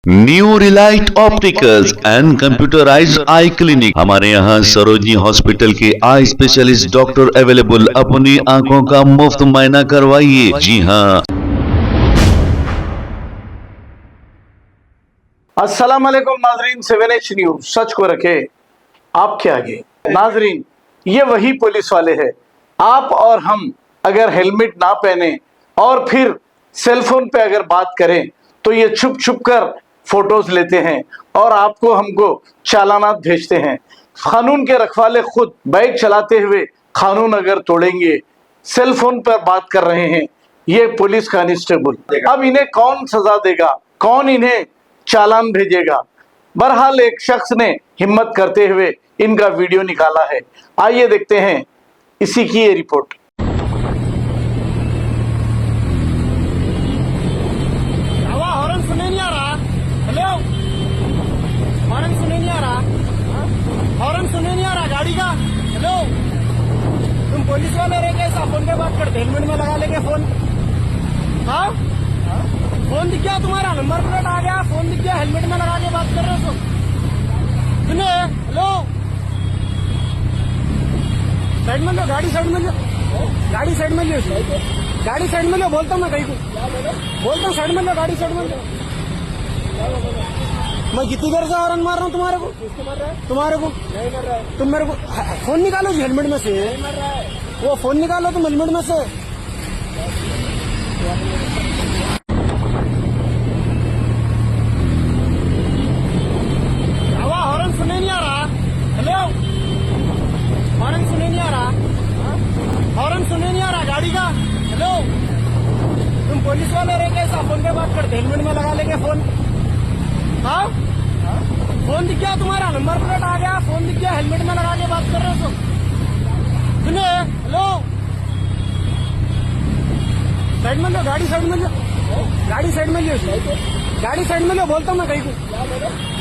New Relight opticals and computerised I clinic. हमारे यहाँ Sarojini hospital के आई स्पेशलिस्ट डॉक्टर अवेलेबल। अपनी आंखों का मुफ्त मुआयना करवाइए। जी हाँ। अस्सलाम वालेकुम नाजरीन, 7H न्यूज सच को रखे आपके आगे। नाजरीन, ये वही पुलिस वाले हैं। आप और हम अगर हेलमेट ना पहने और फिर सेलफोन पे अगर बात करें तो ये छुप छुप कर फोटोज लेते हैं और आपको हमको चालानात भेजते हैं। कानून के रखवाले खुद बाइक चलाते हुए कानून अगर तोड़ेंगे, सेलफोन पर बात कर रहे हैं ये पुलिस कांस्टेबल, अब इन्हें कौन सजा देगा, कौन इन्हें चालान भेजेगा? बहरहाल एक शख्स ने हिम्मत करते हुए इनका वीडियो निकाला है। आइए देखते हैं इसी की ये रिपोर्ट। हॉर्न सुने नहीं आ रहा। हेलो, हॉर्न सुने नहीं आ रहा। हॉर्न सुने नहीं आ रहा गाड़ी का। हेलो, तुम पुलिस वाले रह कैसा फोन पे बात करते? हेलमेट में लगा लेंगे फोन। हाँ, फोन दिख गया, तुम्हारा नंबर प्लेट आ गया, फोन दिख गया, हेलमेट में लगा के बात कर रहे हो तुम। सुने? हेलो, साइड में लो, गाड़ी साइड में लो, गाड़ी साइड में लो, गाड़ी साइड में लो। बोलता हूँ मैं कहीं को, बोलता हूँ साइड में लो, गाड़ी साइड में लो। मैं कितनी देर से हॉर्न मार रहा हूँ तुम्हारे को? तुम्हारे को नहीं कर रहा है। तुम मेरे को फोन निकालो जी हेलमेट में से। वो फोन निकालो तुम हेलमेट में से। हॉर्न सुने नहीं आ रहा। हेलो, हॉर्न सुने नहीं आ रहा। हॉर्न सुने नहीं आ रहा गाड़ी का। हेलो, तुम पुलिस वाले रह कैसा फोन पे बात करते? हेलमेट में लगा लेंगे फोन। हाँ, फोन दिख गया, तुम्हारा नंबर प्लेट आ गया, फोन दिख गया, हेलमेट में लगा के बात कर रहे हो तुम। सुने? हेलो, साइड में लो, गाड़ी साइड में लो, गाड़ी साइड में लो, गाड़ी साइड में लो। बोलता हूँ मैं कहीं को,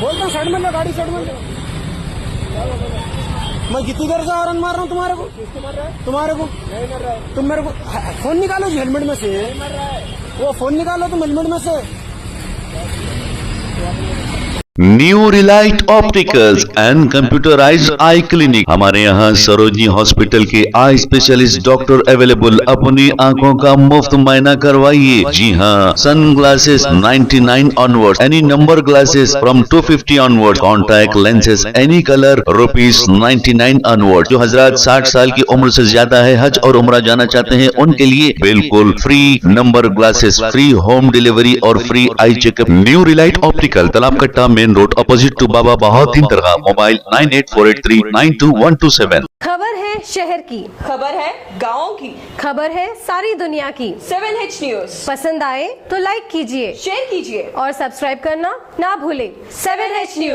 बोलता हूँ साइड में लो, गाड़ी साइड में लो। मैं कितनी देर से हॉर्न मार रहा हूँ तुम्हारे को? तुम्हारे को नहीं कर रहा है। तुम मेरे को फोन निकालो जी हेलमेट में से। वो फोन निकालो तुम हेलमेट में से। New Relight opticals and computerised I clinic. हमारे यहाँ सरोजनी हॉस्पिटल के आई स्पेशलिस्ट डॉक्टर अवेलेबल। अपनी आंखों का मुफ्त मुआयना करवाइए। जी हाँ। Sun glasses 99 onward, any number glasses from 250 onward, contact lenses any colour ₹99 onward. जो हजरात 60 साल की उम्र से ज्यादा है, हज और उम्रा जाना चाहते हैं, उनके लिए बिल्कुल free number glasses, free home delivery और free eye checkup. New relight optical, Talab Katta, main road, opposite to Baba Bahauddin Dargah. Mobile 9848392127। खबर है शहर की, खबर है गाँव की, खबर है सारी दुनिया की। 7H न्यूज पसंद आए तो लाइक कीजिए, शेयर कीजिए और सब्सक्राइब करना ना भूलें। 7H news.